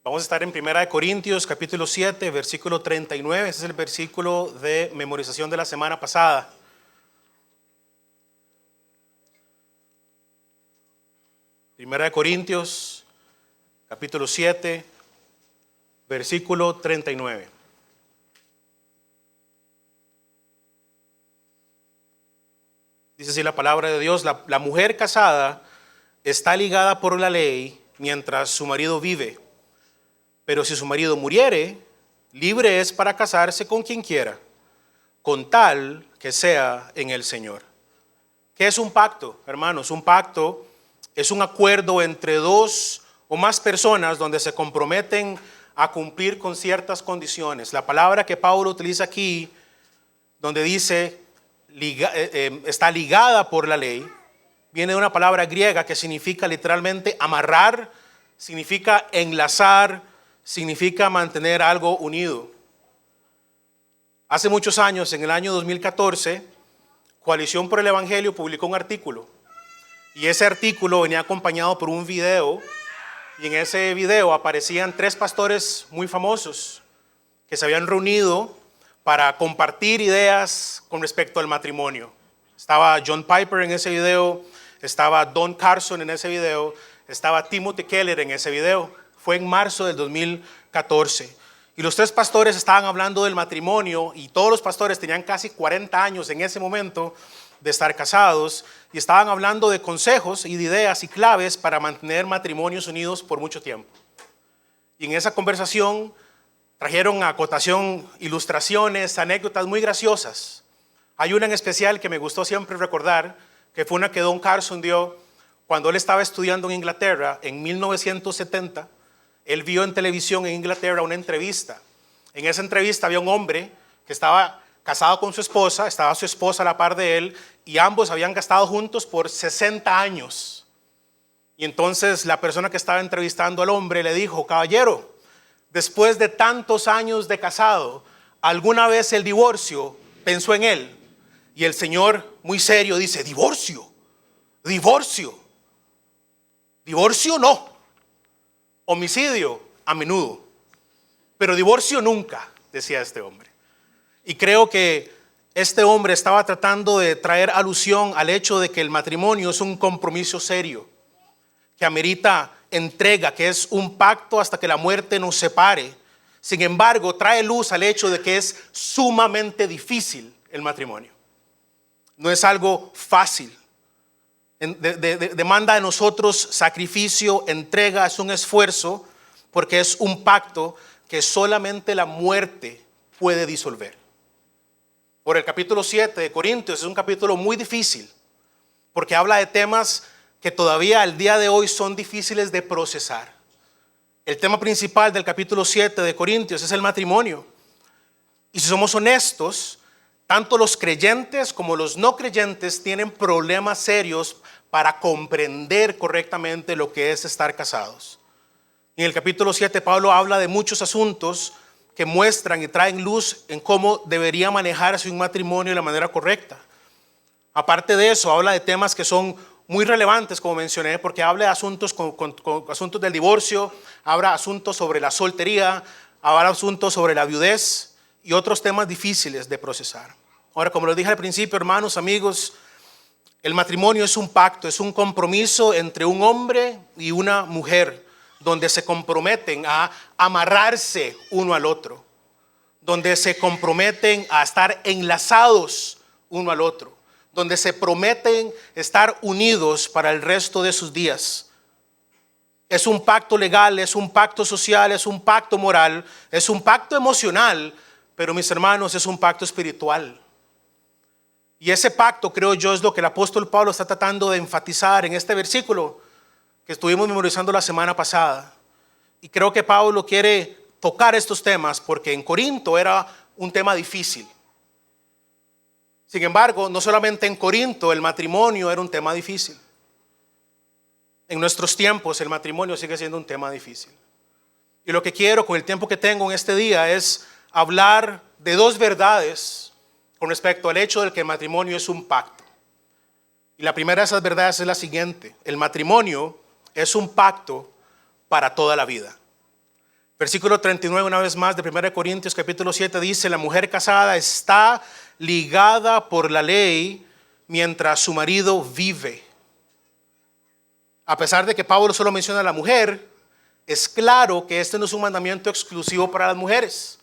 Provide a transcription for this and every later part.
Vamos a estar en 1 Corintios capítulo 7, versículo 39. Ese es el versículo de memorización de la semana pasada. Primera de Corintios capítulo 7, versículo 39. Dice así la palabra de Dios: la mujer casada está ligada por la ley mientras su marido vive. Pero si su marido muriere, libre es para casarse con quien quiera, con tal que sea en el Señor. ¿Qué es un pacto, hermanos? Un pacto es un acuerdo entre dos o más personas donde se comprometen a cumplir con ciertas condiciones. La palabra que Pablo utiliza aquí, donde dice está ligada por la ley, viene de una palabra griega que significa literalmente amarrar, significa enlazar, significa mantener algo unido. Hace muchos años, en el año 2014, Coalición por el Evangelio publicó un artículo. Y ese artículo venía acompañado por un video. Y en ese video aparecían 3 pastores muy famosos que se habían reunido para compartir ideas con respecto al matrimonio. Estaba John Piper en ese video, estaba Don Carson en ese video, estaba Timothy Keller en ese video. Fue en marzo del 2014. Y los 3 pastores estaban hablando del matrimonio y todos los pastores tenían casi 40 años en ese momento de estar casados y estaban hablando de consejos y de ideas y claves para mantener matrimonios unidos por mucho tiempo. Y en esa conversación trajeron a cotación ilustraciones, anécdotas muy graciosas. Hay una en especial que me gustó siempre recordar, que fue una que Don Carson dio cuando él estaba estudiando en Inglaterra en 1970. Él vio en televisión en Inglaterra una entrevista. En esa entrevista había un hombre que estaba casado con su esposa, estaba su esposa a la par de él y ambos habían estado juntos por 60 años. Y entonces la persona que estaba entrevistando al hombre le dijo: caballero, después de tantos años de casado, ¿alguna vez el divorcio pensó en él? Y el señor muy serio dice: divorcio no. Homicidio a menudo, pero divorcio nunca, decía este hombre. Y creo que este hombre estaba tratando de traer alusión al hecho de que el matrimonio es un compromiso serio, que amerita entrega, que es un pacto hasta que la muerte nos separe. Sin embargo, trae luz al hecho de que es sumamente difícil el matrimonio. No es algo fácil. Demanda de nosotros sacrificio, entrega, es un esfuerzo, porque es un pacto que solamente la muerte puede disolver. Por el capítulo 7 de Corintios es un capítulo muy difícil, porque habla de temas que todavía al día de hoy son difíciles de procesar. El tema principal del capítulo 7 de Corintios es el matrimonio. Y si somos honestos, tanto los creyentes como los no creyentes tienen problemas serios para comprender correctamente lo que es estar casados. En el capítulo 7 Pablo habla de muchos asuntos que muestran y traen luz en cómo debería manejarse un matrimonio de la manera correcta. Aparte de eso, habla de temas que son muy relevantes, como mencioné, porque habla de asuntos con asuntos del divorcio, habla asuntos sobre la soltería, habla asuntos sobre la viudez y otros temas difíciles de procesar. Ahora, como les dije al principio, hermanos, amigos, el matrimonio es un pacto, es un compromiso entre un hombre y una mujer, donde se comprometen a amarrarse uno al otro, donde se comprometen a estar enlazados uno al otro, donde se prometen estar unidos para el resto de sus días. Es un pacto legal, es un pacto social, es un pacto moral, es un pacto emocional, pero mis hermanos, es un pacto espiritual. Y ese pacto, creo yo, es lo que el apóstol Pablo está tratando de enfatizar en este versículo que estuvimos memorizando la semana pasada. Y creo que Pablo quiere tocar estos temas porque en Corinto era un tema difícil. Sin embargo, no solamente en Corinto el matrimonio era un tema difícil. En nuestros tiempos el matrimonio sigue siendo un tema difícil. Y lo que quiero con el tiempo que tengo en este día es hablar de 2 verdades con respecto al hecho de que el matrimonio es un pacto. Y la primera de esas verdades es la siguiente: el matrimonio es un pacto para toda la vida. Versículo 39, una vez más, de 1 Corintios capítulo 7, dice: la mujer casada está ligada por la ley mientras su marido vive. A pesar de que Pablo solo menciona a la mujer, es claro que este no es un mandamiento exclusivo para las mujeres.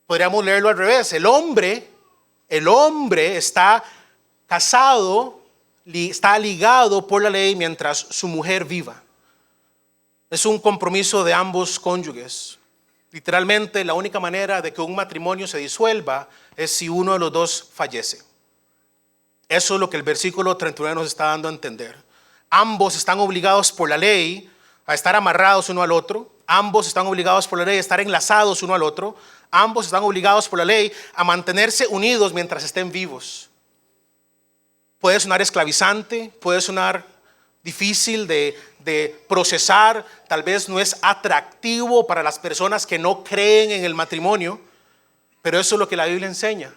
Podríamos leerlo al revés. El hombre está casado, está ligado por la ley mientras su mujer viva. Es un compromiso de ambos cónyuges. Literalmente, la única manera de que un matrimonio se disuelva es si uno de los dos fallece. Eso es lo que el versículo 39 nos está dando a entender. Ambos están obligados por la ley a estar amarrados uno al otro. Ambos están obligados por la ley a estar enlazados uno al otro. Ambos están obligados por la ley a mantenerse unidos mientras estén vivos. Puede sonar esclavizante, puede sonar difícil de procesar, tal vez no es atractivo para las personas que no creen en el matrimonio, pero eso es lo que la Biblia enseña,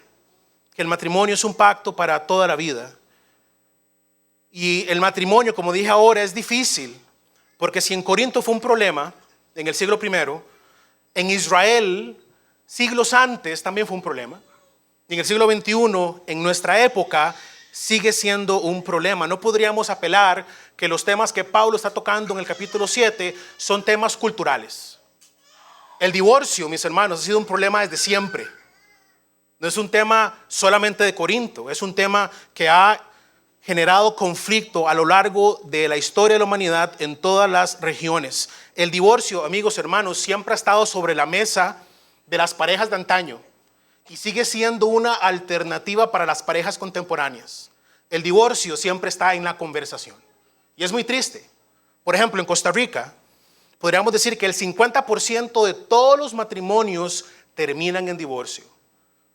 que el matrimonio es un pacto para toda la vida. Y el matrimonio, como dije ahora, es difícil, porque si en Corinto fue un problema, en el siglo I, en Israel, siglos antes también fue un problema. Y en el siglo XXI, en nuestra época, sigue siendo un problema. No podríamos apelar que los temas que Pablo está tocando en el capítulo 7 son temas culturales. El divorcio, mis hermanos, ha sido un problema desde siempre. No es un tema solamente de Corinto, es un tema que ha generado conflicto a lo largo de la historia de la humanidad en todas las regiones. El divorcio, amigos, hermanos, siempre ha estado sobre la mesa de las parejas de antaño y sigue siendo una alternativa para las parejas contemporáneas. El divorcio siempre está en la conversación y es muy triste. Por ejemplo, en Costa Rica, podríamos decir que el 50% de todos los matrimonios terminan en divorcio.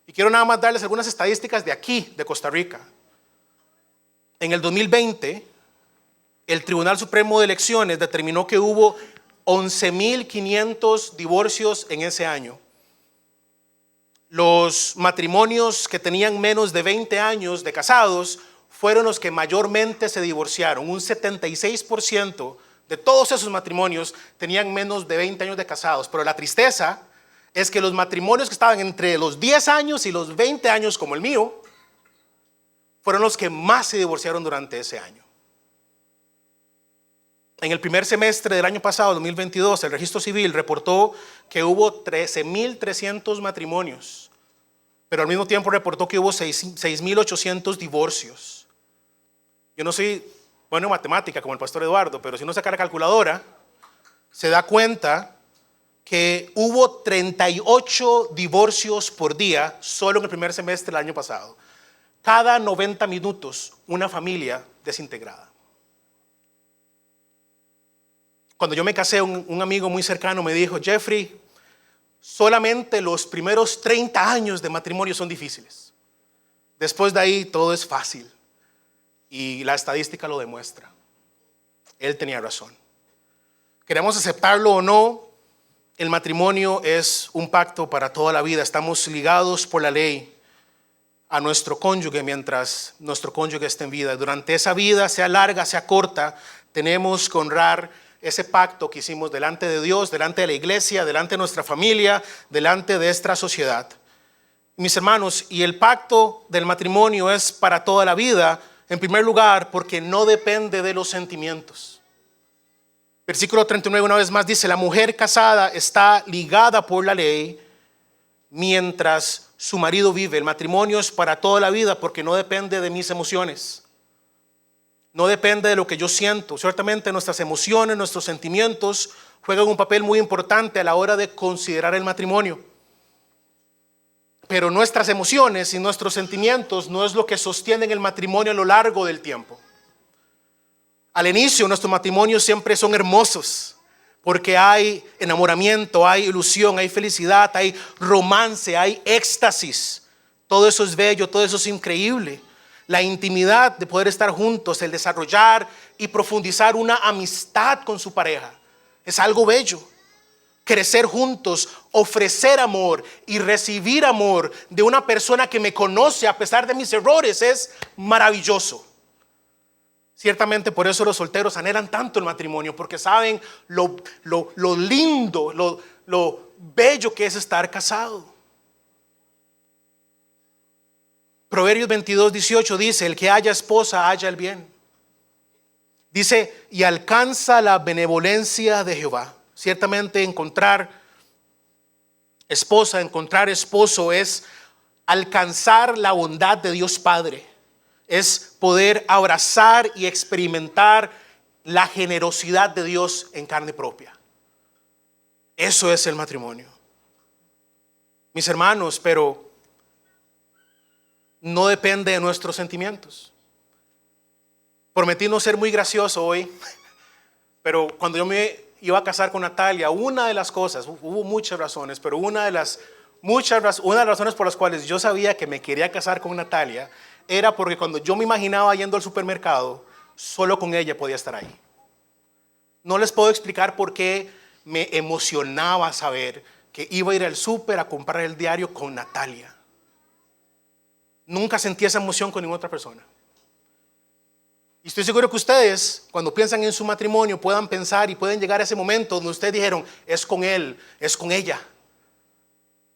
Y quiero nada más darles algunas estadísticas de aquí, de Costa Rica. En el 2020, el Tribunal Supremo de Elecciones determinó que hubo 11.500 divorcios en ese año. Los matrimonios que tenían menos de 20 años de casados fueron los que mayormente se divorciaron. Un 76% de todos esos matrimonios tenían menos de 20 años de casados. Pero la tristeza es que los matrimonios que estaban entre los 10 años y los 20 años, como el mío, fueron los que más se divorciaron durante ese año. En el primer semestre del año pasado, 2022, el registro civil reportó que hubo 13.300 matrimonios, pero al mismo tiempo reportó que hubo 6.800 divorcios. Yo no soy bueno en matemática como el pastor Eduardo, pero si uno saca la calculadora, se da cuenta que hubo 38 divorcios por día solo en el primer semestre del año pasado. Cada 90 minutos, una familia desintegrada. Cuando yo me casé, un amigo muy cercano me dijo: Jeffrey, solamente los primeros 30 años de matrimonio son difíciles. Después de ahí todo es fácil. Y la estadística lo demuestra. Él tenía razón. Queremos aceptarlo o no, el matrimonio es un pacto para toda la vida. Estamos ligados por la ley a nuestro cónyuge mientras nuestro cónyuge esté en vida. Durante esa vida, sea larga, sea corta, tenemos que honrar ese pacto que hicimos delante de Dios, delante de la iglesia, delante de nuestra familia, delante de esta sociedad. Mis hermanos, y el pacto del matrimonio es para toda la vida, en primer lugar, porque no depende de los sentimientos. Versículo 39 una vez más dice: la mujer casada está ligada por la ley mientras su marido vive. El matrimonio es para toda la vida porque no depende de mis emociones. No depende de lo que yo siento. Ciertamente nuestras emociones, nuestros sentimientos juegan un papel muy importante a la hora de considerar el matrimonio. Pero nuestras emociones y nuestros sentimientos no es lo que sostienen el matrimonio a lo largo del tiempo. Al inicio nuestros matrimonios siempre son hermosos porque hay enamoramiento, hay ilusión, hay felicidad, hay romance, hay éxtasis. Todo eso es bello, todo eso es increíble. La intimidad de poder estar juntos, el desarrollar y profundizar una amistad con su pareja, es algo bello. Crecer juntos, ofrecer amor y recibir amor de una persona que me conoce a pesar de mis errores es maravilloso. Ciertamente por eso los solteros anhelan tanto el matrimonio, porque saben lo lindo, lo bello que es estar casado. Proverbios 22:18 dice: el que haya esposa halla el bien. Dice: y alcanza la benevolencia de Jehová. Ciertamente encontrar esposa, encontrar esposo es alcanzar la bondad de Dios Padre. Es poder abrazar y experimentar la generosidad de Dios en carne propia. Eso es el matrimonio. Mis hermanos, pero no depende de nuestros sentimientos. Prometí no ser muy gracioso hoy, pero cuando yo me iba a casar con Natalia, una de las cosas, hubo muchas razones, pero una de las razones por las cuales yo sabía que me quería casar con Natalia era porque cuando yo me imaginaba yendo al supermercado, solo con ella podía estar ahí. No les puedo explicar por qué me emocionaba saber que iba a ir al súper a comprar el diario con Natalia. Nunca sentí esa emoción con ninguna otra persona. Y estoy seguro que ustedes, cuando piensan en su matrimonio, puedan pensar y pueden llegar a ese momento donde ustedes dijeron: es con él, es con ella.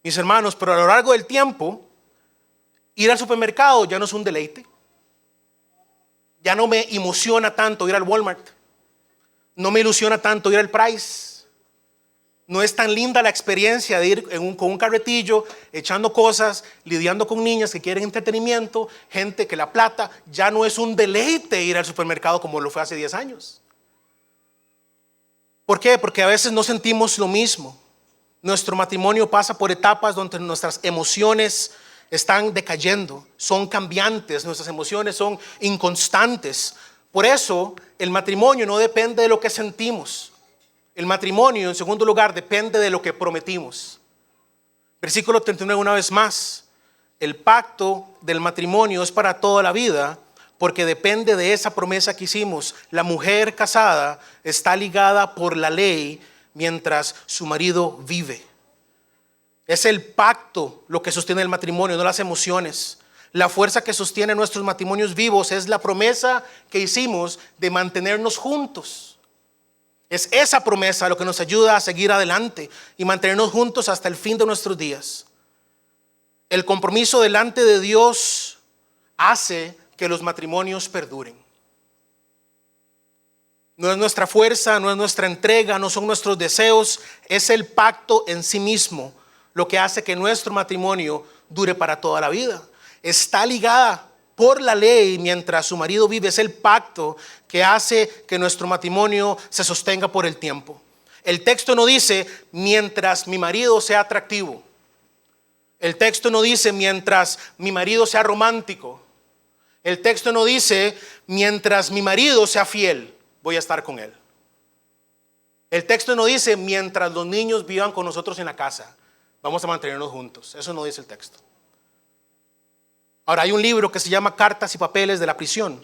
Mis hermanos, pero a lo largo del tiempo, ir al supermercado ya no es un deleite. Ya no me emociona tanto ir al Walmart. No me ilusiona tanto ir al Price. No es tan linda la experiencia de ir con un carretillo, echando cosas, lidiando con niñas que quieren entretenimiento, gente que la plata. Ya no es un deleite ir al supermercado como lo fue hace 10 años. ¿Por qué? Porque a veces no sentimos lo mismo. Nuestro matrimonio pasa por etapas donde nuestras emociones están decayendo, son cambiantes, nuestras emociones son inconstantes. Por eso el matrimonio no depende de lo que sentimos. El matrimonio, en segundo lugar, depende de lo que prometimos. Versículo 39 una vez más: el pacto del matrimonio es para toda la vida, porque depende de esa promesa que hicimos. La mujer casada está ligada por la ley mientras su marido vive. Es el pacto lo que sostiene el matrimonio, no las emociones. La fuerza que sostiene nuestros matrimonios vivos es la promesa que hicimos de mantenernos juntos. Es esa promesa lo que nos ayuda a seguir adelante y mantenernos juntos hasta el fin de nuestros días. El compromiso delante de Dios hace que los matrimonios perduren. No es nuestra fuerza, no es nuestra entrega, no son nuestros deseos, es el pacto en sí mismo lo que hace que nuestro matrimonio dure para toda la vida. Está ligada por la ley mientras su marido vive. Es el pacto que hace que nuestro matrimonio se sostenga por el tiempo. El texto no dice mientras mi marido sea atractivo. El texto no dice mientras mi marido sea romántico. El texto no dice mientras mi marido sea fiel, voy a estar con él. El texto no dice mientras los niños vivan con nosotros en la casa, vamos a mantenernos juntos. Eso no dice el texto. Ahora, hay un libro que se llama Cartas y Papeles de la Prisión.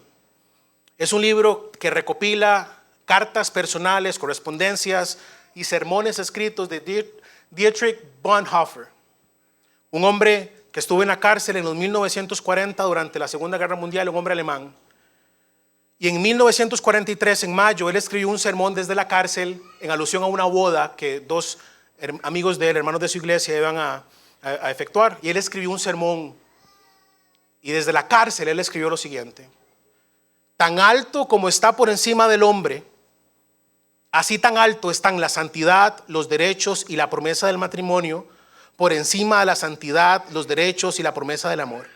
Es un libro que recopila cartas personales, correspondencias y sermones escritos de Dietrich Bonhoeffer, un hombre que estuvo en la cárcel en los 1940 durante la Segunda Guerra Mundial, un hombre alemán. Y en 1943, en mayo, él escribió un sermón desde la cárcel en alusión a una boda que dos amigos de él, hermanos de su iglesia, iban a efectuar. Y él escribió un sermón. Y desde la cárcel él escribió lo siguiente: tan alto como está por encima del hombre, así tan alto están la santidad, los derechos y la promesa del matrimonio, por encima de la santidad, los derechos y la promesa del amor.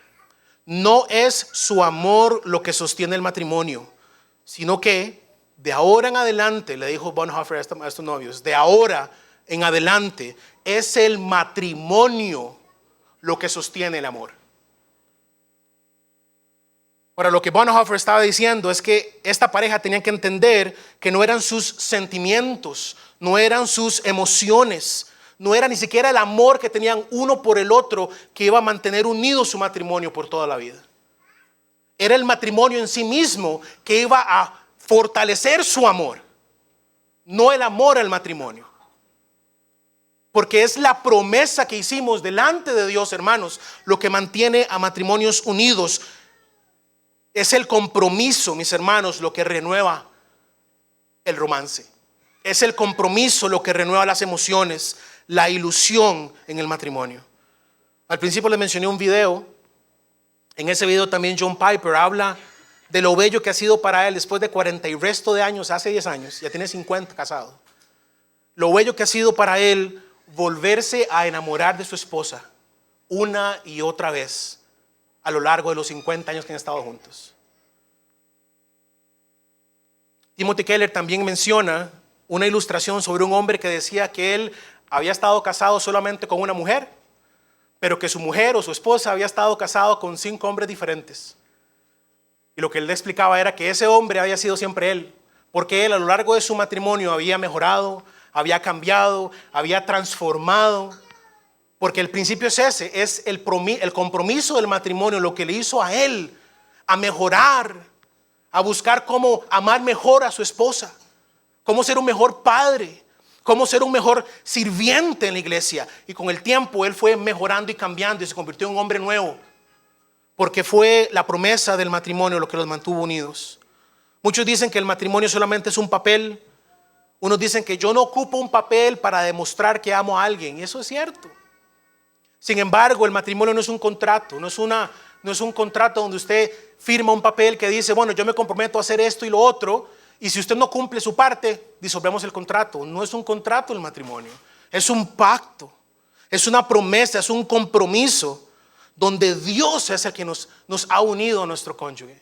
No es su amor lo que sostiene el matrimonio, sino que de ahora en adelante, le dijo Bonhoeffer a estos novios, de ahora en adelante es el matrimonio lo que sostiene el amor. Ahora, lo que Bonhoeffer estaba diciendo es que esta pareja tenía que entender que no eran sus sentimientos, no eran sus emociones, no era ni siquiera el amor que tenían uno por el otro que iba a mantener unido su matrimonio por toda la vida. Era el matrimonio en sí mismo que iba a fortalecer su amor, no el amor al matrimonio. Porque es la promesa que hicimos delante de Dios, hermanos, lo que mantiene a matrimonios unidos. Es el compromiso, mis hermanos, lo que renueva el romance. Es el compromiso lo que renueva las emociones, la ilusión en el matrimonio. Al principio les mencioné un video. En ese video también John Piper habla de lo bello que ha sido para él después de 40 y resto de años, hace 10 años, ya tiene 50 casado. Lo bello que ha sido para él volverse a enamorar de su esposa una y otra vez a lo largo de los 50 años que han estado juntos. Timothy Keller también menciona una ilustración sobre un hombre que decía que él había estado casado solamente con una mujer, pero que su mujer o su esposa había estado casado con 5 hombres diferentes. Y lo que él le explicaba era que ese hombre había sido siempre él, porque él a lo largo de su matrimonio había mejorado, había cambiado, había transformado. Porque el principio es ese, es el compromiso del matrimonio, lo que le hizo a él a mejorar, a buscar cómo amar mejor a su esposa, cómo ser un mejor padre, cómo ser un mejor sirviente en la iglesia. Y con el tiempo él fue mejorando y cambiando y se convirtió en un hombre nuevo, porque fue la promesa del matrimonio lo que los mantuvo unidos. Muchos dicen que el matrimonio solamente es un papel. Unos dicen que yo no ocupo un papel para demostrar que amo a alguien, y eso es cierto. Sin embargo, el matrimonio no es un contrato, no es un contrato donde usted firma un papel que dice, bueno, yo me comprometo a hacer esto y lo otro, y si usted no cumple su parte, disolvemos el contrato. No es un contrato el matrimonio, es un pacto, es una promesa, es un compromiso donde Dios es el que nos ha unido a nuestro cónyuge.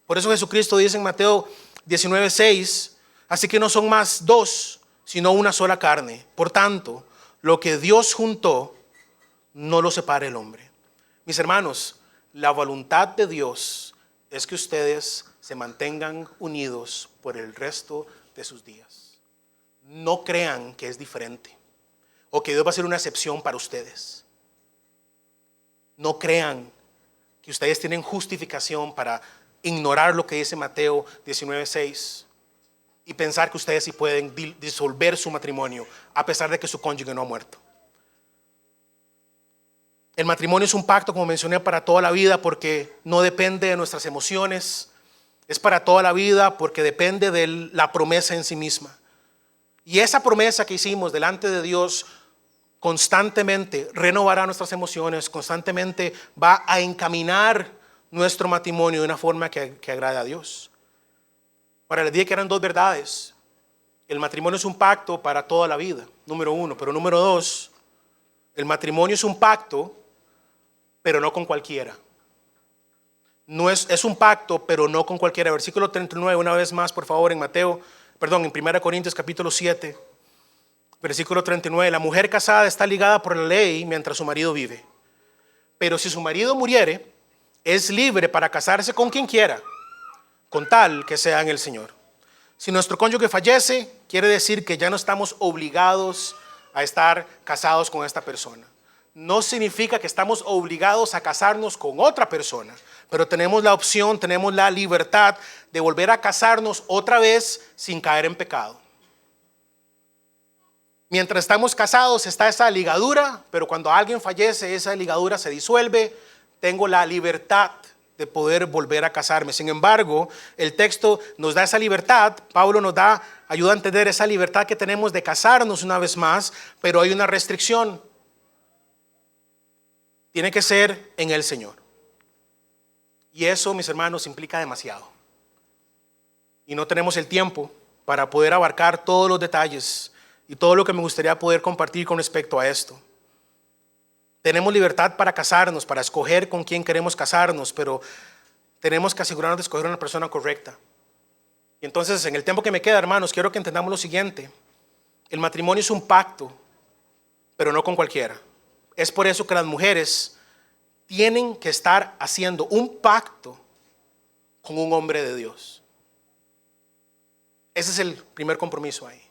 Por eso Jesucristo dice en Mateo 19:6, así que no son más 2, sino una sola carne. Por tanto, lo que Dios juntó, no lo separe el hombre. Mis hermanos, la voluntad de Dios es que ustedes se mantengan unidos por el resto de sus días. No crean que es diferente o que Dios va a ser una excepción para ustedes. No crean que ustedes tienen justificación para ignorar lo que dice Mateo 19:6 y pensar que ustedes sí pueden disolver su matrimonio a pesar de que su cónyuge no ha muerto. El matrimonio es un pacto, como mencioné, para toda la vida porque no depende de nuestras emociones. Es para toda la vida porque depende de la promesa en sí misma. Y esa promesa que hicimos delante de Dios constantemente renovará nuestras emociones, constantemente va a encaminar nuestro matrimonio de una forma que agrade a Dios. Ahora les dije que eran 2 verdades. El matrimonio es un pacto para toda la vida, número 1. Pero número 2, el matrimonio es un pacto, pero no con cualquiera. No es un pacto, pero no con cualquiera. Versículo 39, una vez más, por favor, en 1 Corintios capítulo 7, versículo 39. La mujer casada está ligada por la ley mientras su marido vive. Pero si su marido muriere, es libre para casarse con quien quiera, con tal que sea en el Señor. Si nuestro cónyuge fallece, quiere decir que ya no estamos obligados a estar casados con esta persona. No significa que estamos obligados a casarnos con otra persona, pero tenemos la opción, tenemos la libertad de volver a casarnos otra vez sin caer en pecado. Mientras estamos casados está esa ligadura, pero cuando alguien fallece esa ligadura se disuelve. Tengo la libertad de poder volver a casarme. Sin embargo, el texto nos da esa libertad. Pablo nos ayuda a entender esa libertad que tenemos de casarnos una vez más, pero hay una restricción. Tiene que ser en el Señor. Y eso, mis hermanos, implica demasiado. Y no tenemos el tiempo para poder abarcar todos los detalles y todo lo que me gustaría poder compartir con respecto a esto. Tenemos libertad para casarnos, para escoger con quién queremos casarnos, pero tenemos que asegurarnos de escoger una persona correcta. Y entonces, en el tiempo que me queda, hermanos, quiero que entendamos lo siguiente. El matrimonio es un pacto, pero no con cualquiera. Es por eso que las mujeres tienen que estar haciendo un pacto con un hombre de Dios. Ese es el primer compromiso ahí.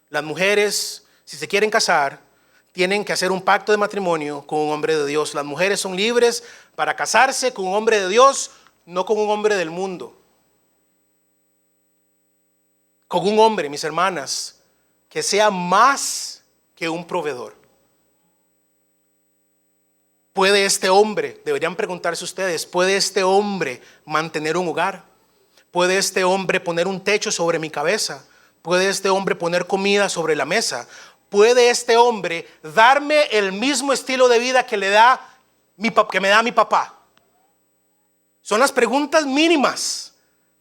Las mujeres, si se quieren casar, tienen que hacer un pacto de matrimonio con un hombre de Dios. Las mujeres son libres para casarse con un hombre de Dios, no con un hombre del mundo. Con un hombre, mis hermanas, que sea más que un proveedor. ¿Puede este hombre, deberían preguntarse ustedes, puede este hombre mantener un hogar? ¿Puede este hombre poner un techo sobre mi cabeza? ¿Puede este hombre poner comida sobre la mesa? ¿Puede este hombre darme el mismo estilo de vida que me da mi papá? Son las preguntas mínimas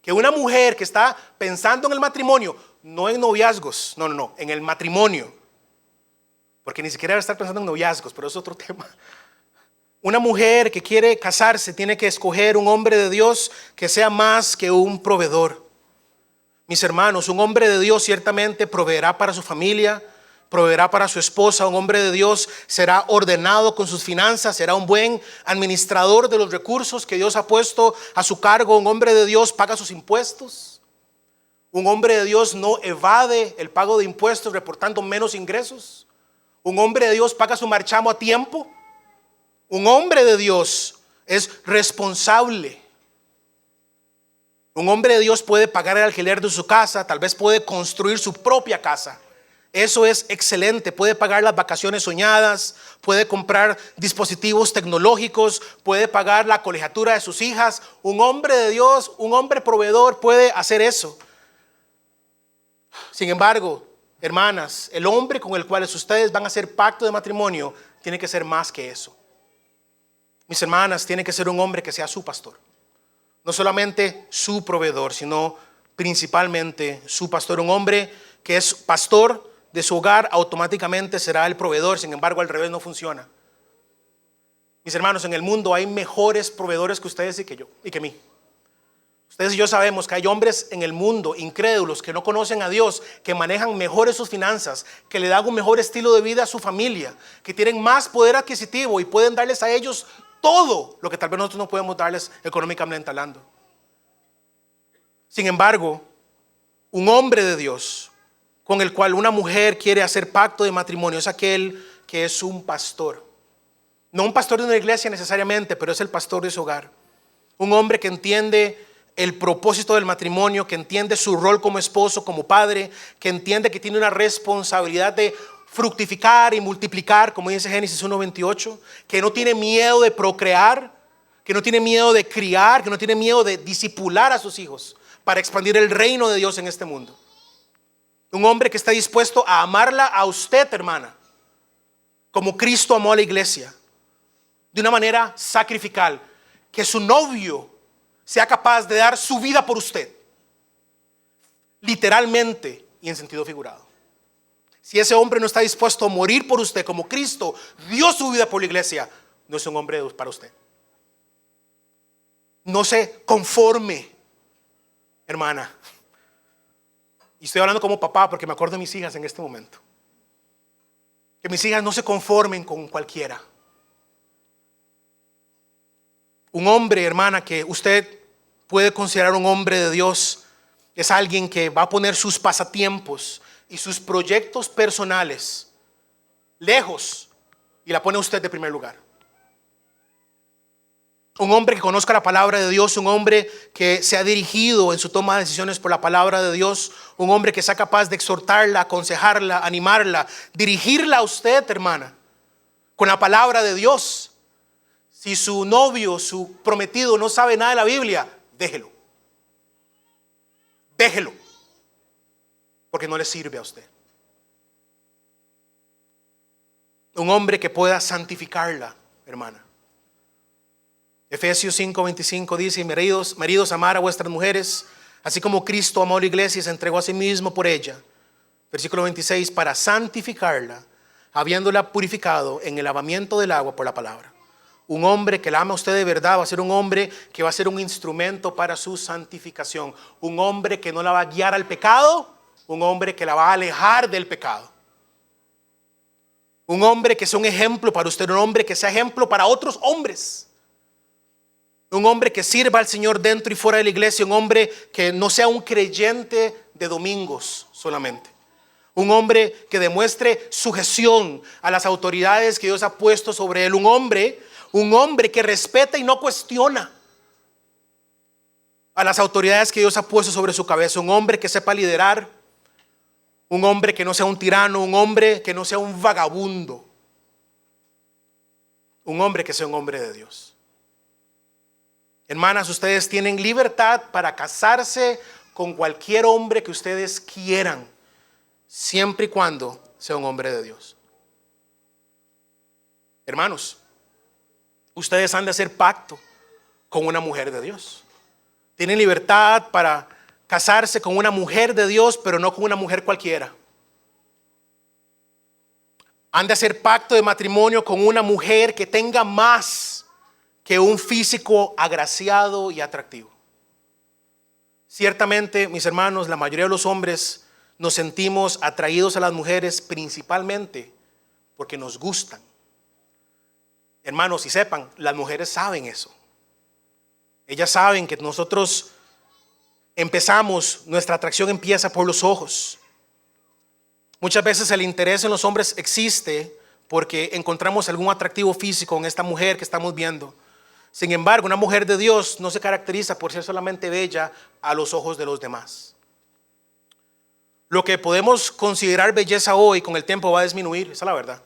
que una mujer que está pensando en el matrimonio, no en noviazgos, no, en el matrimonio, porque ni siquiera debe estar pensando en noviazgos, pero es otro tema. Una mujer que quiere casarse tiene que escoger un hombre de Dios que sea más que un proveedor. Mis hermanos, un hombre de Dios ciertamente proveerá para su familia, proveerá para su esposa. Un hombre de Dios será ordenado con sus finanzas, será un buen administrador de los recursos que Dios ha puesto a su cargo. Un hombre de Dios paga sus impuestos. Un hombre de Dios no evade el pago de impuestos reportando menos ingresos. Un hombre de Dios paga su marchamo a tiempo. Un hombre de Dios es responsable. Un hombre de Dios puede pagar el alquiler de su casa, tal vez puede construir su propia casa. Eso es excelente. Puede pagar las vacaciones soñadas, puede comprar dispositivos tecnológicos, puede pagar la colegiatura de sus hijas. Un hombre de Dios, un hombre proveedor puede hacer eso. Sin embargo, hermanas, el hombre con el cual ustedes van a hacer pacto de matrimonio tiene que ser más que eso. Mis hermanas, tiene que ser un hombre que sea su pastor. No solamente su proveedor, sino principalmente su pastor. Un hombre que es pastor de su hogar automáticamente será el proveedor. Sin embargo, al revés no funciona. Mis hermanos, en el mundo hay mejores proveedores que ustedes y que yo y que mí. Ustedes y yo sabemos que hay hombres en el mundo incrédulos que no conocen a Dios, que manejan mejores sus finanzas, que le dan un mejor estilo de vida a su familia, que tienen más poder adquisitivo y pueden darles a ellos todo lo que tal vez nosotros no podemos darles económicamente hablando. Sin embargo, un hombre de Dios con el cual una mujer quiere hacer pacto de matrimonio es aquel que es un pastor. No un pastor de una iglesia necesariamente, pero es el pastor de su hogar. Un hombre que entiende el propósito del matrimonio, que entiende su rol como esposo, como padre, que entiende que tiene una responsabilidad de fructificar y multiplicar, como dice Génesis 1:28, que no tiene miedo de procrear, que no tiene miedo de criar, que no tiene miedo de discipular a sus hijos para expandir el reino de Dios en este mundo. Un hombre que está dispuesto a amarla a usted, hermana, como Cristo amó a la iglesia, de una manera sacrificial, que su novio sea capaz de dar su vida por usted, literalmente y en sentido figurado. Si ese hombre no está dispuesto a morir por usted como Cristo dio su vida por la iglesia, no es un hombre para usted. No se conforme, hermana. Y estoy hablando como papá porque me acuerdo de mis hijas en este momento. Que mis hijas no se conformen con cualquiera. Un hombre, hermana, que usted puede considerar un hombre de Dios, es alguien que va a poner sus pasatiempos y sus proyectos personales lejos y la pone usted de primer lugar. Un hombre que conozca la palabra de Dios, un hombre que se ha dirigido en su toma de decisiones por la palabra de Dios, un hombre que sea capaz de exhortarla, aconsejarla, animarla, dirigirla a usted, hermana, con la palabra de Dios. Si su novio, su prometido no sabe nada de la Biblia, déjelo. Déjelo. Porque no le sirve a usted. Un hombre que pueda santificarla, hermana. Efesios 5:25 dice: maridos, amar a vuestras mujeres, así como Cristo amó a la iglesia y se entregó a sí mismo por ella. Versículo 26, para santificarla, habiéndola purificado en el lavamiento del agua por la palabra. Un hombre que la ama a usted de verdad va a ser un hombre que va a ser un instrumento para su santificación. Un hombre que no la va a guiar al pecado, un hombre que la va a alejar del pecado. Un hombre que sea un ejemplo para usted, un hombre que sea ejemplo para otros hombres. Un hombre que sirva al Señor dentro y fuera de la iglesia. Un hombre que no sea un creyente de domingos solamente. Un hombre que demuestre sujeción a las autoridades que Dios ha puesto sobre él. Un hombre que respeta y no cuestiona a las autoridades que Dios ha puesto sobre su cabeza. Un hombre que sepa liderar. Un hombre que no sea un tirano. Un hombre que no sea un vagabundo. un hombre que sea un hombre de Dios. Hermanas, ustedes tienen libertad para casarse con cualquier hombre que ustedes quieran, siempre y cuando sea un hombre de Dios. Hermanos, ustedes han de hacer pacto con una mujer de Dios. Tienen libertad para casarse con una mujer de Dios, pero no con una mujer cualquiera. Han de hacer pacto de matrimonio con una mujer que tenga más que un físico agraciado y atractivo. Ciertamente, mis hermanos, la mayoría de los hombres nos sentimos atraídos a las mujeres principalmente porque nos gustan. Hermanos, y sepan, las mujeres saben eso. Ellas saben que nosotros nuestra atracción empieza por los ojos. Muchas veces el interés en los hombres existe porque encontramos algún atractivo físico en esta mujer que estamos viendo. Sin embargo, una mujer de Dios no se caracteriza por ser solamente bella a los ojos de los demás. Lo que podemos considerar belleza hoy con el tiempo va a disminuir, esa es la verdad.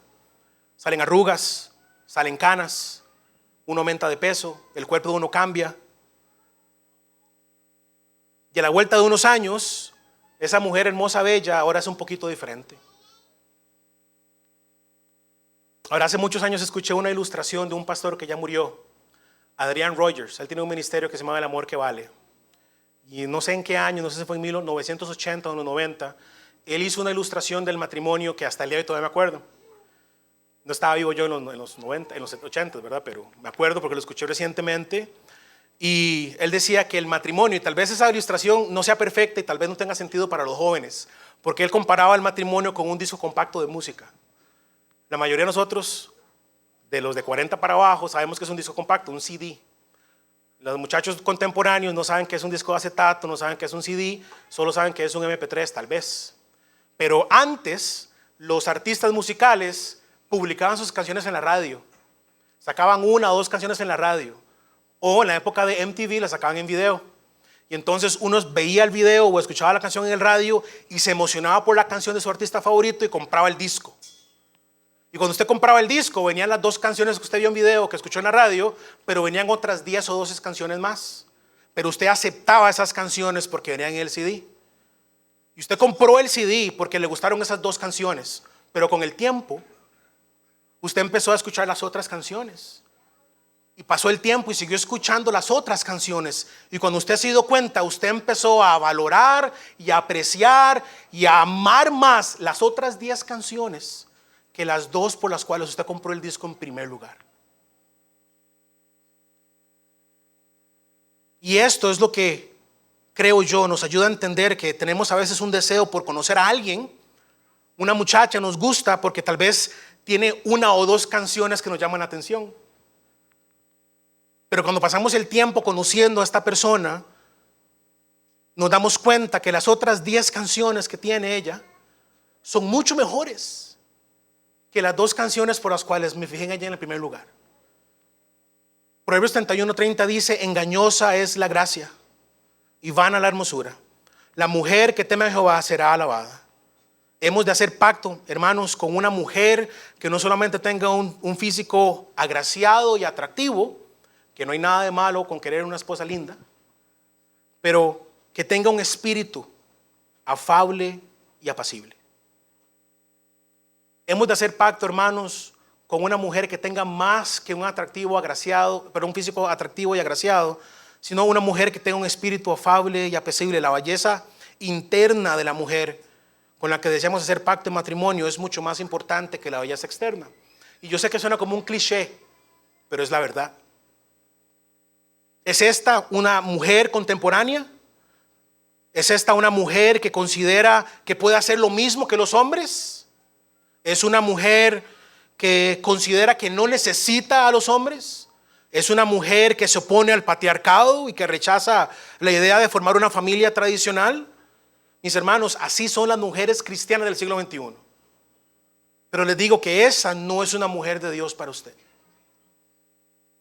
Salen arrugas, salen canas, uno aumenta de peso, el cuerpo de uno cambia. Y a la vuelta de unos años, esa mujer hermosa, bella, ahora es un poquito diferente. Ahora, hace muchos años escuché una ilustración de un pastor que ya murió, Adrian Rogers. Él tiene un ministerio que se llama El Amor que Vale. Y no sé en qué año, no sé si fue en 1980 o 90, él hizo una ilustración del matrimonio que hasta el día de hoy todavía me acuerdo. No estaba vivo yo en los 90, en los 80, ¿verdad? Pero me acuerdo porque lo escuché recientemente. Y él decía que el matrimonio, y tal vez esa ilustración no sea perfecta y tal vez no tenga sentido para los jóvenes, porque él comparaba el matrimonio con un disco compacto de música. La mayoría de nosotros, de los de 40 para abajo, sabemos que es un disco compacto, un CD. Los muchachos contemporáneos no saben que es un disco de acetato, no saben que es un CD, solo saben que es un MP3 tal vez. Pero antes, los artistas musicales publicaban sus canciones en la radio. Sacaban 1 o 2 canciones en la radio. O en la época de MTV las sacaban en video. Y entonces uno veía el video o escuchaba la canción en el radio y se emocionaba por la canción de su artista favorito y compraba el disco. Y cuando usted compraba el disco, venían las 2 canciones que usted vio en video, que escuchó en la radio, pero venían otras 10 o 12 canciones más. Pero usted aceptaba esas canciones porque venían en el CD. Y usted compró el CD porque le gustaron esas 2 canciones. Pero con el tiempo, usted empezó a escuchar las otras canciones. Y pasó el tiempo y siguió escuchando las otras canciones. Y cuando usted se dio cuenta, usted empezó a valorar y a apreciar y a amar más las otras 10 canciones que las 2 por las cuales usted compró el disco en primer lugar. Y esto es lo que creo yo nos ayuda a entender que tenemos a veces un deseo por conocer a alguien. Una muchacha nos gusta porque tal vez tiene 1 o 2 canciones que nos llaman la atención. Pero cuando pasamos el tiempo conociendo a esta persona, nos damos cuenta que las otras 10 canciones que tiene ella son mucho mejores que las 2 canciones por las cuales me fijé en ella en el primer lugar. Proverbios 31:30 dice: engañosa es la gracia y vana la hermosura. La mujer que teme a Jehová será alabada. Hemos de hacer pacto, hermanos, con una mujer que no solamente tenga un físico agraciado y atractivo, que no hay nada de malo con querer una esposa linda, pero que tenga un espíritu afable y apacible. Hemos de hacer pacto, hermanos, con una mujer que tenga más que un un físico atractivo y agraciado, sino una mujer que tenga un espíritu afable y apacible. La belleza interna de la mujer con la que deseamos hacer pacto en matrimonio es mucho más importante que la belleza externa. Y yo sé que suena como un cliché, pero es la verdad. ¿Es esta una mujer contemporánea? ¿Es esta una mujer que considera que puede hacer lo mismo que los hombres? ¿Es una mujer que considera que no necesita a los hombres? ¿Es una mujer que se opone al patriarcado y que rechaza la idea de formar una familia tradicional? Mis hermanos, así son las mujeres cristianas del siglo XXI. Pero les digo que esa no es una mujer de Dios para usted.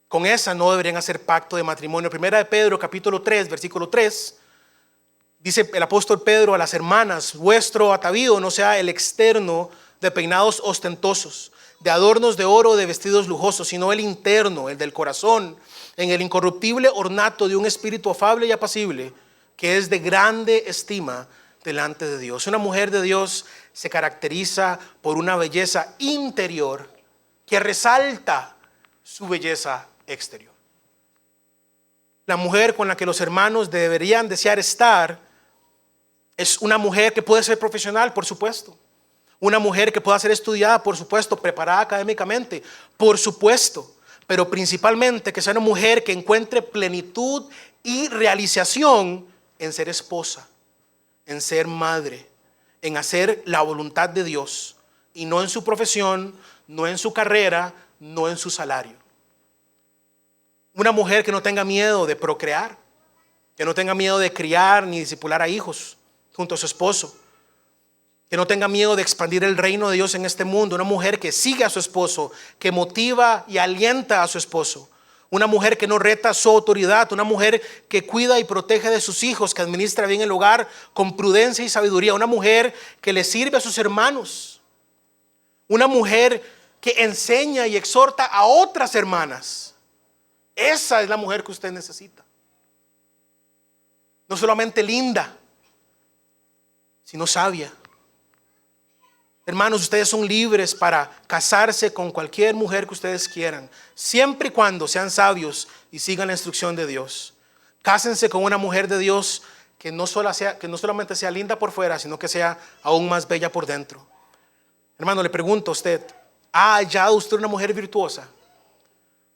Con esa no deberían hacer pacto de matrimonio. Primera de Pedro, capítulo 3, versículo 3. Dice el apóstol Pedro a las hermanas: vuestro atavío no sea el externo de peinados ostentosos, de adornos de oro o de vestidos lujosos, sino el interno, el del corazón, en el incorruptible ornato de un espíritu afable y apacible, que es de grande estima delante de Dios. Una mujer de Dios se caracteriza por una belleza interior que resalta su belleza exterior. La mujer con la que los hermanos deberían desear estar es una mujer que puede ser profesional, por supuesto. Una mujer que pueda ser estudiada, por supuesto, preparada académicamente, por supuesto. Pero principalmente que sea una mujer que encuentre plenitud y realización en ser esposa, en ser madre, en hacer la voluntad de Dios y no en su profesión, no en su carrera, no en su salario. Una mujer que no tenga miedo de procrear, que no tenga miedo de criar ni discipular a hijos junto a su esposo, que no tenga miedo de expandir el reino de Dios en este mundo. Una mujer que sigue a su esposo, que motiva y alienta a su esposo. Una mujer que no reta su autoridad, una mujer que cuida y protege de sus hijos, que administra bien el hogar con prudencia y sabiduría. Una mujer que le sirve a sus hermanos. Una mujer que enseña y exhorta a otras hermanas. Esa es la mujer que usted necesita. No solamente linda, sino sabia. Hermanos, ustedes son libres para casarse con cualquier mujer que ustedes quieran, siempre y cuando sean sabios y sigan la instrucción de Dios. Cásense con una mujer de Dios que no solamente sea linda por fuera, sino que sea aún más bella por dentro. Hermano, le pregunto a usted, ¿ha hallado usted una mujer virtuosa?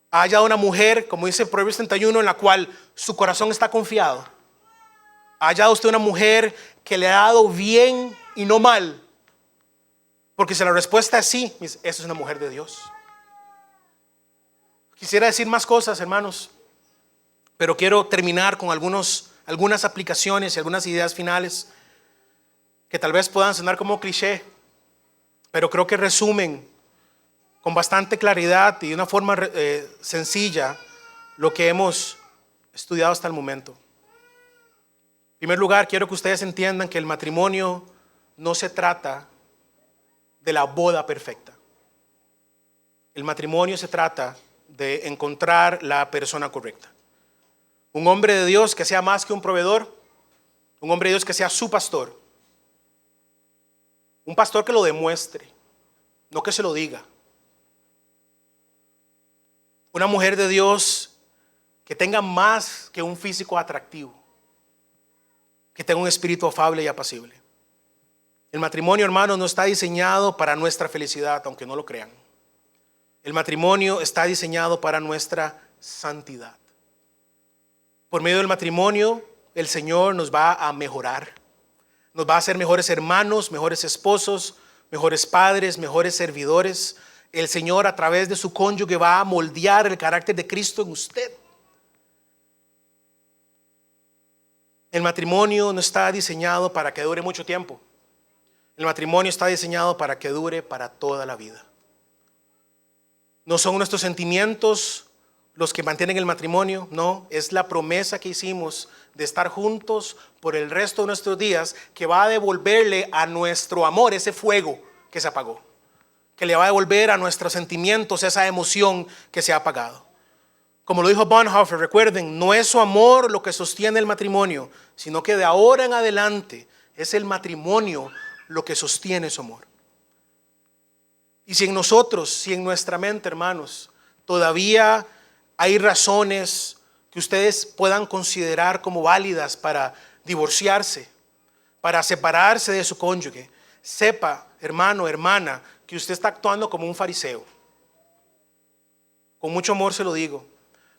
¿Ha hallado una mujer, como dice Proverbios 31, en la cual su corazón está confiado? ¿Ha hallado usted una mujer que le ha dado bien y no mal? Porque si la respuesta es sí, esa es una mujer de Dios. Quisiera decir más cosas, hermanos, pero quiero terminar con algunas aplicaciones y algunas ideas finales que tal vez puedan sonar como cliché, pero creo que resumen con bastante claridad y de una forma sencilla lo que hemos estudiado hasta el momento. En primer lugar, quiero que ustedes entiendan que el matrimonio no se trata de la boda perfecta. El matrimonio se trata de encontrar la persona correcta. Un hombre de Dios que sea más que un proveedor, un hombre de Dios que sea su pastor. Un pastor que lo demuestre, no que se lo diga. Una mujer de Dios que tenga más que un físico atractivo, que tenga un espíritu afable y apacible. El matrimonio, hermanos, no está diseñado para nuestra felicidad, aunque no lo crean. El matrimonio está diseñado para nuestra santidad. Por medio del matrimonio, el Señor nos va a mejorar. Nos va a hacer mejores hermanos, mejores esposos, mejores padres, mejores servidores. El Señor, a través de su cónyuge, va a moldear el carácter de Cristo en usted. El matrimonio no está diseñado para que dure mucho tiempo. El matrimonio está diseñado para que dure para toda la vida. No son nuestros sentimientos los que mantienen el matrimonio, no, es la promesa que hicimos de estar juntos por el resto de nuestros días que va a devolverle a nuestro amor ese fuego que se apagó, que le va a devolver a nuestros sentimientos esa emoción que se ha apagado. Como lo dijo Bonhoeffer, recuerden, no es su amor lo que sostiene el matrimonio, sino que de ahora en adelante es el matrimonio lo que sostiene su amor. Y si en nosotros, si en nuestra mente, hermanos, todavía hay razones que ustedes puedan considerar como válidas para divorciarse, para separarse de su cónyuge, sepa, hermano, hermana, que usted está actuando como un fariseo. Con mucho amor se lo digo.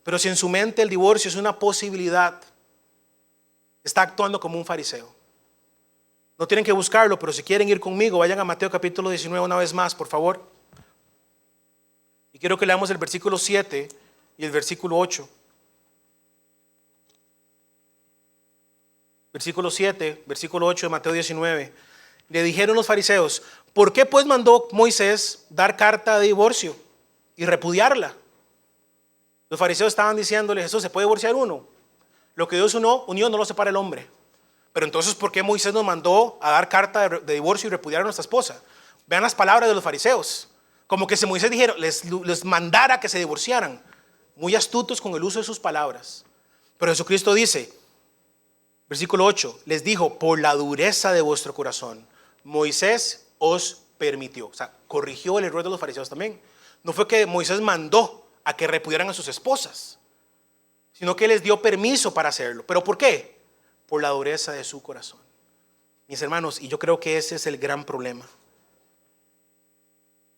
Pero si en su mente el divorcio es una posibilidad, está actuando como un fariseo. No tienen que buscarlo, pero si quieren ir conmigo, vayan a Mateo capítulo 19 una vez más, por favor. Y quiero que leamos el versículo 7 y el versículo 8. Versículo 7, versículo 8 de Mateo 19. Le dijeron los fariseos, ¿por qué pues mandó Moisés dar carta de divorcio y repudiarla? Los fariseos estaban diciéndole, Jesús, ¿se puede divorciar uno? Lo que Dios unió no lo separa el hombre. Pero entonces, ¿por qué Moisés nos mandó a dar carta de divorcio y repudiar a nuestra esposa? Vean las palabras de los fariseos. Como que si Moisés dijera, les mandara que se divorciaran. Muy astutos con el uso de sus palabras. Pero Jesucristo dice, versículo 8, les dijo, por la dureza de vuestro corazón, Moisés os permitió. O sea, corrigió el error de los fariseos también. No fue que Moisés mandó a que repudieran a sus esposas, sino que les dio permiso para hacerlo. ¿Pero por qué? Por la dureza de su corazón. Mis hermanos, y yo creo que ese es el gran problema.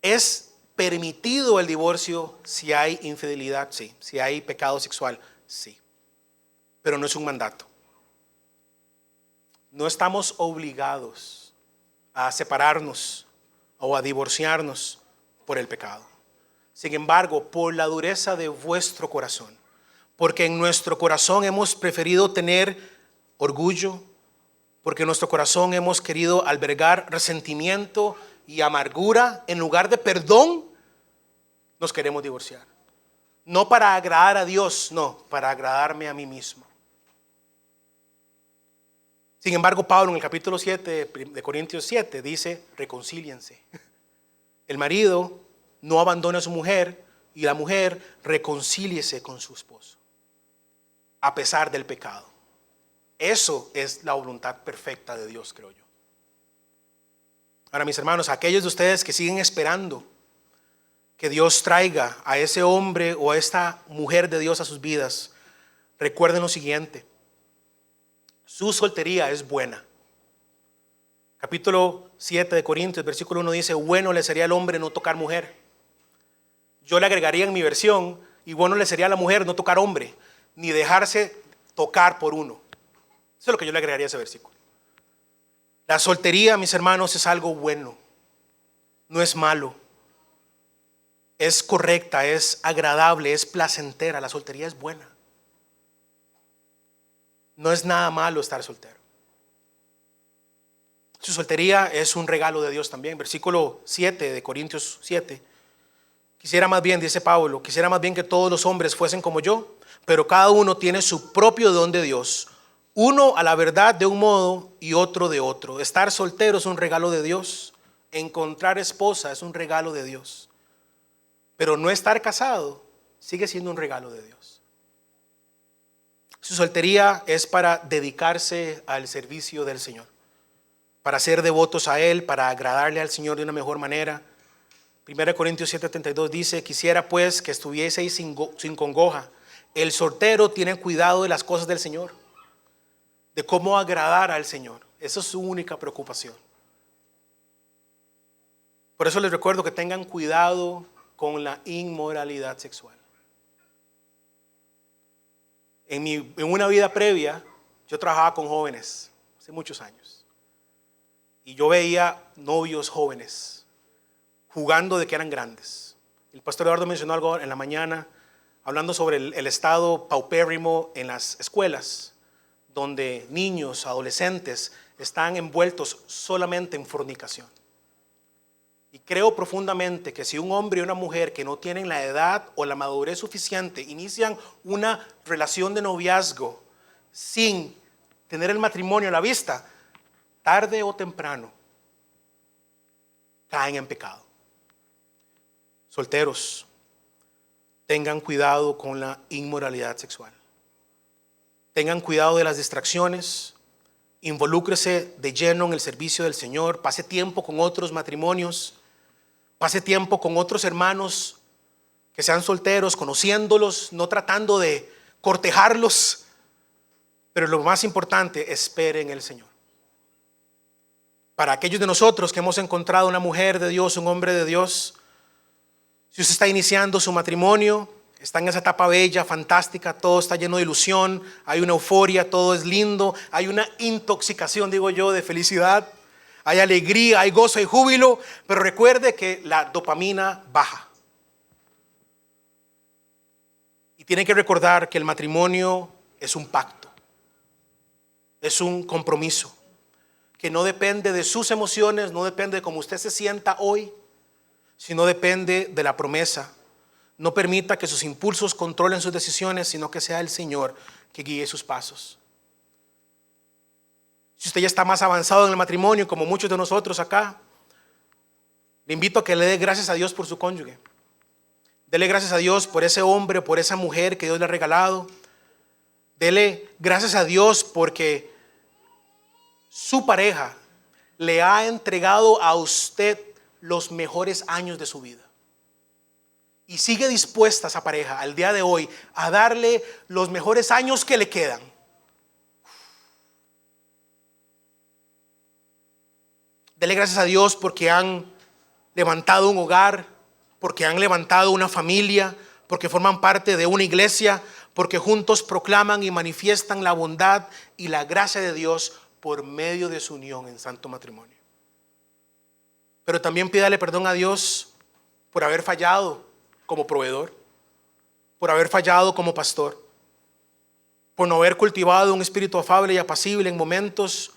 ¿Es permitido el divorcio si hay infidelidad? Sí. Si hay pecado sexual, sí. Pero no es un mandato. No estamos obligados a separarnos o a divorciarnos por el pecado. Sin embargo, por la dureza de vuestro corazón, porque en nuestro corazón hemos preferido tener orgullo, porque en nuestro corazón hemos querido albergar resentimiento y amargura, en lugar de perdón, nos queremos divorciar. No para agradar a Dios, no, para agradarme a mí mismo. Sin embargo, Pablo en el capítulo 7 de Corintios 7 dice, reconcíliense. El marido no abandone a su mujer y la mujer reconcíliese con su esposo, a pesar del pecado. Eso es la voluntad perfecta de Dios, creo yo. Ahora, mis hermanos, aquellos de ustedes que siguen esperando que Dios traiga a ese hombre o a esta mujer de Dios a sus vidas, recuerden lo siguiente: su soltería es buena. Capítulo 7 de Corintios, versículo 1 dice, bueno le sería al hombre no tocar mujer. Yo le agregaría en mi versión, y bueno le sería a la mujer no tocar hombre, ni dejarse tocar por uno. Eso es lo que yo le agregaría a ese versículo. La soltería, mis hermanos, es algo bueno. No es malo. Es correcta, es agradable, es placentera. La soltería es buena. No es nada malo estar soltero. Su soltería es un regalo de Dios también. Versículo 7 de Corintios 7. Quisiera más bien, dice Pablo, quisiera más bien que todos los hombres fuesen como yo, pero cada uno tiene su propio don de Dios. Uno a la verdad de un modo y otro de otro. Estar soltero es un regalo de Dios. Encontrar esposa es un regalo de Dios. Pero no estar casado sigue siendo un regalo de Dios. Su soltería es para dedicarse al servicio del Señor, para ser devotos a Él, para agradarle al Señor de una mejor manera. 1 Corintios 7:32 dice, quisiera pues que estuvieseis sin congoja. El soltero tiene cuidado de las cosas del Señor, de cómo agradar al Señor. Esa es su única preocupación. Por eso les recuerdo que tengan cuidado con la inmoralidad sexual. En una vida previa, yo trabajaba con jóvenes hace muchos años. Y yo veía novios jóvenes jugando de que eran grandes. El pastor Eduardo mencionó algo en la mañana, hablando sobre el estado paupérrimo en las escuelas, donde niños, adolescentes están envueltos solamente en fornicación. Y creo profundamente que si un hombre y una mujer que no tienen la edad o la madurez suficiente inician una relación de noviazgo sin tener el matrimonio a la vista, tarde o temprano caen en pecado. Solteros, tengan cuidado con la inmoralidad sexual. Tengan cuidado de las distracciones. Involúcrese de lleno en el servicio del Señor. Pase tiempo con otros matrimonios. Pase tiempo con otros hermanos que sean solteros, conociéndolos, no tratando de cortejarlos. Pero lo más importante, espere en el Señor. Para aquellos de nosotros que hemos encontrado una mujer de Dios, un hombre de Dios, si usted está iniciando su matrimonio, está en esa etapa bella, fantástica, todo está lleno de ilusión, hay una euforia, todo es lindo, hay una intoxicación, digo yo, de felicidad, hay alegría, hay gozo, hay júbilo, pero recuerde que la dopamina baja. Y tiene que recordar que el matrimonio es un pacto, es un compromiso, que no depende de sus emociones, no depende de cómo usted se sienta hoy, sino depende de la promesa. No permita que sus impulsos controlen sus decisiones, sino que sea el Señor que guíe sus pasos. Si usted ya está más avanzado en el matrimonio, como muchos de nosotros acá, Le invito a que le dé gracias a Dios por su cónyuge. Dele gracias a Dios por ese hombre, por esa mujer que Dios le ha regalado. Dele gracias a Dios porque su pareja le ha entregado a usted los mejores años de su vida. Y sigue dispuesta esa pareja al día de hoy a darle los mejores años que le quedan. Dele gracias a Dios porque han levantado un hogar, porque han levantado una familia, porque forman parte de una iglesia, porque juntos proclaman y manifiestan la bondad y la gracia de Dios por medio de su unión en santo matrimonio. Pero también pídale perdón a Dios por haber fallado como proveedor, por haber fallado como pastor, por no haber cultivado un espíritu afable y apacible en momentos,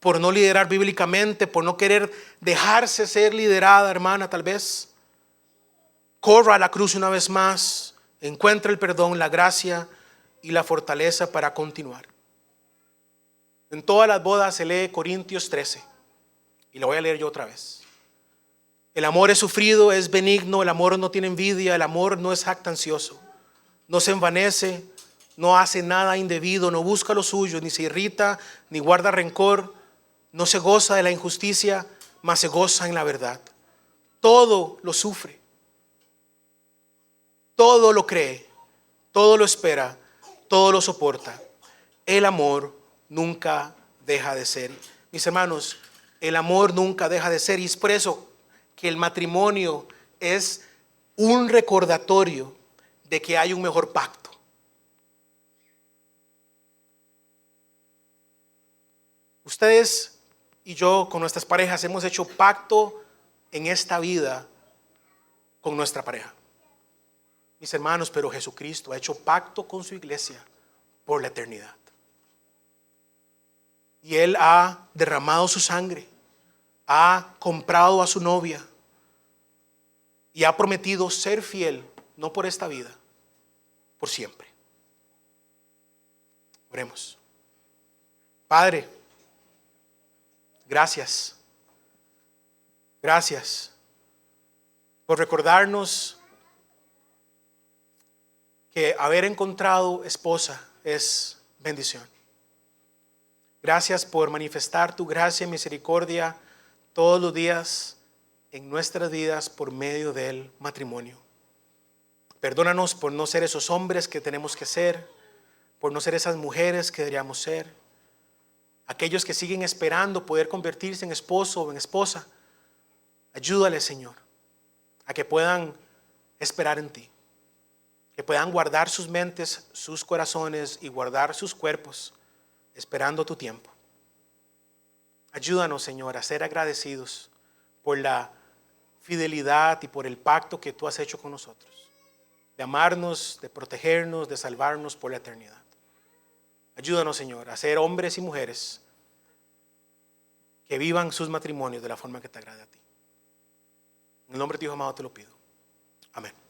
por no liderar bíblicamente, por no querer dejarse ser liderada, hermana, tal vez. Corra a la cruz una vez más, encuentre el perdón, la gracia y la fortaleza para continuar. En todas las bodas se lee Corintios 13 y lo voy a leer yo otra vez. El amor es sufrido, es benigno, el amor no tiene envidia, el amor no es jactancioso, no se envanece, no hace nada indebido, no busca lo suyo, ni se irrita, ni guarda rencor, no se goza de la injusticia, mas se goza en la verdad. Todo lo sufre, todo lo cree, todo lo espera, todo lo soporta. El amor nunca deja de ser. Mis hermanos, el amor nunca deja de ser, y es por eso que el matrimonio es un recordatorio de que hay un mejor pacto. Ustedes y yo con nuestras parejas hemos hecho pacto en esta vida con nuestra pareja. Mis hermanos, pero Jesucristo ha hecho pacto con su iglesia por la eternidad. Y Él ha derramado su sangre, ha comprado a su novia y ha prometido ser fiel, no por esta vida, por siempre. Oremos. Padre, gracias. Gracias por recordarnos que haber encontrado esposa es bendición. Gracias por manifestar tu gracia y misericordia todos los días en nuestras vidas por medio del matrimonio. Perdónanos por no ser esos hombres que tenemos que ser, por no ser esas mujeres que deberíamos ser. Aquellos que siguen esperando poder convertirse en esposo o en esposa, ayúdales, Señor, a que puedan esperar en ti, que puedan guardar sus mentes, sus corazones y guardar sus cuerpos esperando tu tiempo. Ayúdanos, Señor, a ser agradecidos por la fidelidad y por el pacto que tú has hecho con nosotros, de amarnos, de protegernos, de salvarnos por la eternidad. Ayúdanos, Señor, a ser hombres y mujeres que vivan sus matrimonios de la forma que te agrade a ti. En el nombre de tu Hijo amado te lo pido. Amén.